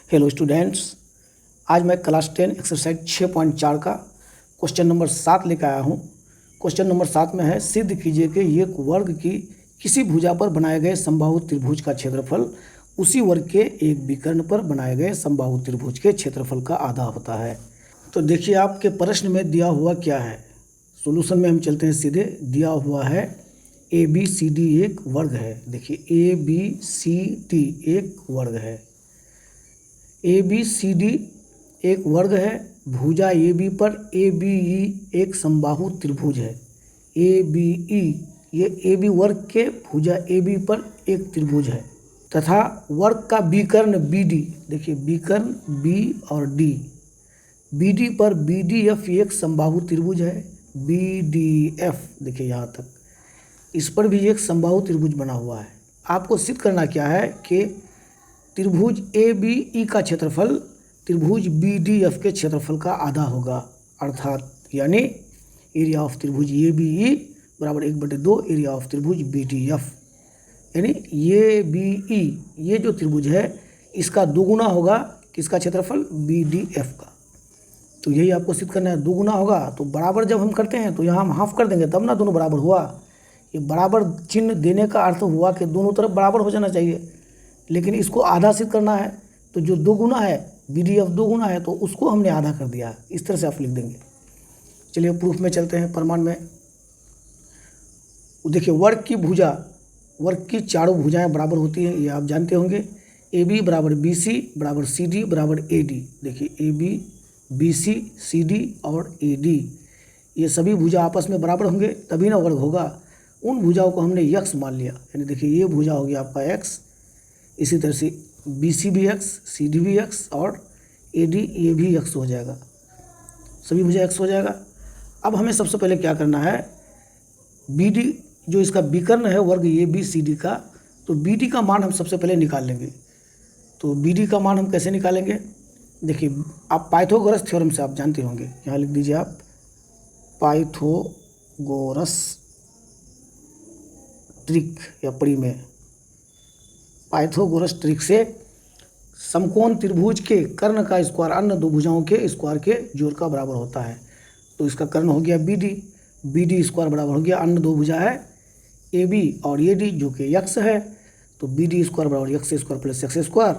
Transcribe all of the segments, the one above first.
Hello students, आज मैं class 10 exercise 6.4 का क्वेश्चन नंबर 7 लेकर आया हूँ। क्वेश्चन नंबर 7 में है, सिद्ध कीजिए कि एक वर्ग की किसी भुजा पर बनाए गए समबाहु त्रिभुज का क्षेत्रफल उसी वर्ग के एक विकर्ण पर बनाए गए समबाहु त्रिभुज के क्षेत्रफल का आधा होता है। तो देखिए आपके प्रश्न में दिया हुआ क्या है। सॉल्यूशन में हम चलते हैं सीधे। दिया हुआ है ABCD एक वर्ग है। देखिए ABCD एक वर्ग है। ABCD एक वर्ग है। भुजा AB पर ABE एक समबाहु त्रिभुज है। ABE ये AB वर्ग के भुजा AB पर एक त्रिभुज है तथा वर्ग का विकर्ण BD, देखिए विकर्ण B और D, BD पर BDF एक समबाहु त्रिभुज है। BDF देखिए यहाँ तक, इस पर भी एक समबाहु त्रिभुज बना हुआ है। आपको सिद्ध करना क्या है कि त्रिभुज ABE का क्षेत्रफल त्रिभुज BDF के क्षेत्रफल का आधा होगा, अर्थात यानी एरिया ऑफ त्रिभुज ABE बराबर 1/2 एरिया ऑफ त्रिभुज BDF, यानी ABE ये जो त्रिभुज है इसका दोगुना होगा किसका क्षेत्रफल, BDF का। तो यही आपको सिद्ध करना है, दोगुना होगा। तो बराबर जब हम करते हैं तो यहाँ हम हाफ कर देंगे तब ना दोनों बराबर हुआ। ये बराबर चिन्ह देने का अर्थ हुआ कि दोनों तरफ बराबर हो जाना चाहिए, लेकिन इसको आधा सिद्ध करना है तो जो दो गुना है BDF दो गुना है तो उसको हमने आधा कर दिया। इस तरह से आप लिख देंगे। चलिए प्रूफ में चलते हैं, प्रमाण में। देखिए वर्ग की भुजा, वर्ग की चारों भुजाएं बराबर होती हैं, ये आप जानते होंगे। AB बराबर BC बराबर CD बराबर AD। देखिए AB BC CD और AD ये सभी भुजा आपस में बराबर होंगे तभी ना वर्ग होगा। उन भुजाओं को हमने x मान लिया, यानी देखिए ये भुजा हो गया आपका x, इसी तरह से BC भी x, CD भी x और AD ये भी x हो जाएगा, सभी भुजा x हो जाएगा। अब हमें सबसे पहले क्या करना है, BD जो इसका विकर्ण है वर्ग ABCD का, तो BD का मान हम सबसे पहले निकाल लेंगे। तो BD का मान हम कैसे निकालेंगे, देखिए आप पाइथागोरस थ्योरम से आप जानते होंगे, यहाँ लिख दीजिए आप पाइथागोरस ट्रिक या परी में पाइथागोरस ट्रिक से समकोण त्रिभुज के कर्ण का स्क्वायर अन्य दो भुजाओं के स्क्वायर के जोड़ का बराबर होता है। तो इसका कर्ण हो गया BD स्क्वायर बराबर हो गया अन्य दो भुजा है AB और AD जो कि x है। तो BD स्क्वायर बराबर x square plus x square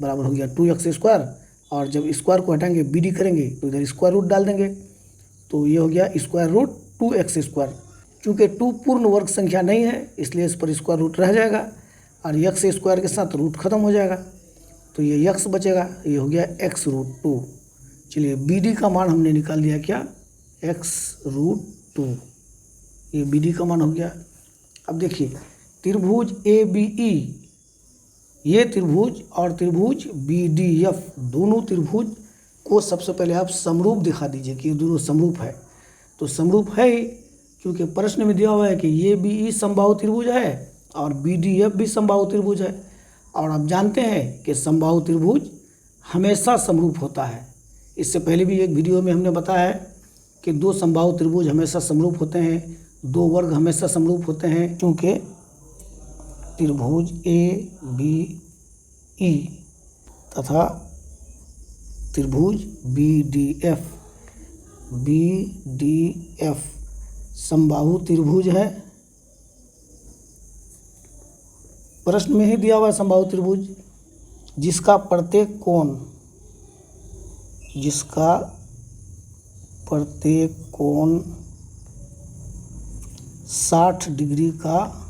बराबर हो गया 2x स्क्वायर, और जब स्क्वायर को हटाएंगे BD करेंगे तो इधर स्क्वायर रूट डाल देंगे, तो ये हो गया स्क्वायर रूट 2x स्क्वायर। चूँकि 2 पूर्ण वर्ग संख्या नहीं है इसलिए इस पर स्क्वायर रूट रह जाएगा और x स्क्वायर के साथ रूट खत्म हो जाएगा, तो ये x बचेगा, ये हो गया x√2। चलिए BD का मान हमने निकाल दिया क्या, x√2, ये BD का मान हो गया। अब देखिए त्रिभुज ABE ये त्रिभुज और त्रिभुज BDF दोनों त्रिभुज को सबसे पहले आप समरूप दिखा दीजिए कि ये दोनों समरूप है। तो समरूप है ही, क्योंकि प्रश्न में दिया हुआ है कि ABE समबाहु त्रिभुज है और BDF भी समबाहु त्रिभुज है, और आप जानते हैं कि समबाहु त्रिभुज हमेशा समरूप होता है। इससे पहले भी एक वीडियो में हमने बताया है कि दो समबाहु त्रिभुज हमेशा समरूप होते हैं, दो वर्ग हमेशा समरूप होते हैं, क्योंकि त्रिभुज ABE तथा त्रिभुज BDF समबाहु त्रिभुज है। प्रश्न में ही दिया हुआ है समबाहु त्रिभुज जिसका प्रत्येक कोण 60 डिग्री का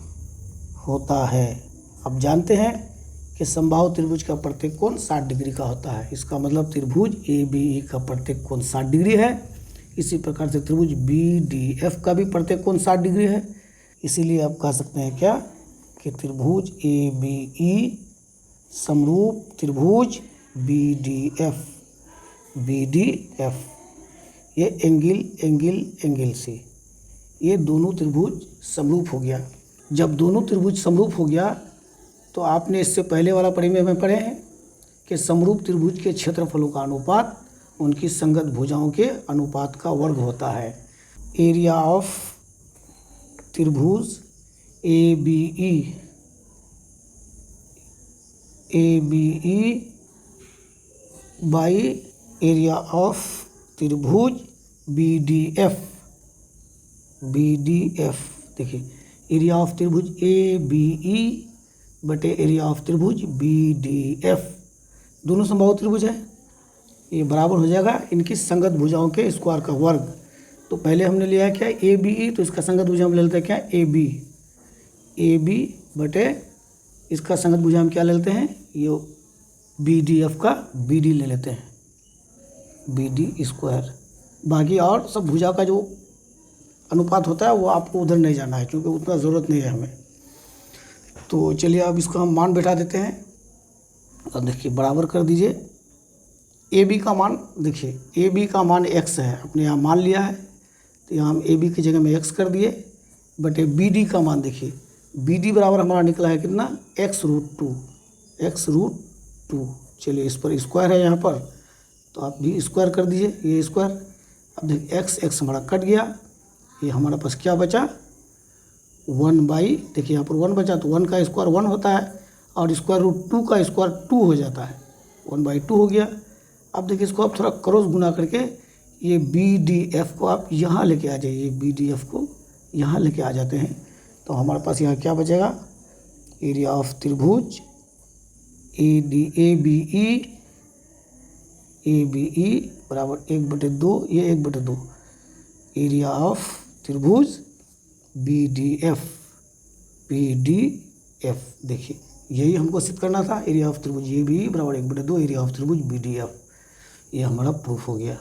होता है। अब जानते हैं कि समबाहु त्रिभुज का प्रत्येक कोण 60 डिग्री का होता है, इसका मतलब त्रिभुज ABE का प्रत्येक कोण 60 डिग्री है। इसी प्रकार से त्रिभुज BDF का भी प्रत्येक कोण 60 डिग्री है। इसीलिए आप कह सकते हैं क्या कि त्रिभुज ABE समरूप त्रिभुज BDF ये एंगल से ये दोनों त्रिभुज समरूप हो गया। जब दोनों त्रिभुज समरूप हो गया तो आपने इससे पहले वाला पढ़ी में पढ़े हैं कि समरूप त्रिभुज के क्षेत्रफलों का अनुपात उनकी संगत भुजाओं के अनुपात का वर्ग होता है। एरिया ऑफ त्रिभुज ABE बाई एरिया ऑफ त्रिभुज BDF। देखिए, एरिया ऑफ त्रिभुज ABE बटे एरिया ऑफ त्रिभुज BDF, दोनों समबाहु त्रिभुज है, ये बराबर हो जाएगा इनकी संगत भुजाओं के स्क्वायर का वर्ग। तो पहले हमने लिया है क्या ABE, तो इसका संगत भुजा हम ले लेते हैं क्या AB बटे इसका संगत भुजा हम क्या ले लेते हैं, ये BDF का BD ले लेते हैं, BD स्क्वायर। बाकी और सब भुजा का जो अनुपात होता है वो आपको उधर नहीं जाना है, क्योंकि उतना ज़रूरत नहीं है हमें। तो चलिए अब इसको हम मान बैठा देते हैं और देखिए बराबर कर दीजिए। AB का मान, देखिए AB का मान x है, अपने यहाँ मान लिया है, तो यहाँ हम AB की जगह में x कर दिए, बटे BD का मान देखिए, BD बराबर हमारा निकला है कितना, x√2। चलिए इस पर स्क्वायर है यहाँ पर, तो आप भी स्क्वायर कर दीजिए, ये स्क्वायर। अब देखिए x हमारा कट गया, ये हमारे पास क्या बचा 1/, देखिए यहाँ पर 1 बचा, तो 1 का स्क्वायर 1 होता है और √2 का स्क्वायर 2 हो जाता है, 1/2 हो गया। अब देखिए इसको आप थोड़ा क्रॉस गुना करके ये BDF को आप यहाँ लेके आ जाइए, BDF को यहाँ लेके आ जाते हैं, तो हमारे पास यहाँ क्या बचेगा, एरिया ऑफ त्रिभुज ABE बराबर 1/2, ये 1/2 एरिया ऑफ त्रिभुज BDF। देखिए यही हमको सिद्ध करना था, एरिया ऑफ त्रिभुज ABE बराबर 1/2 एरिया ऑफ त्रिभुज BDF। ये हमारा प्रूफ हो गया।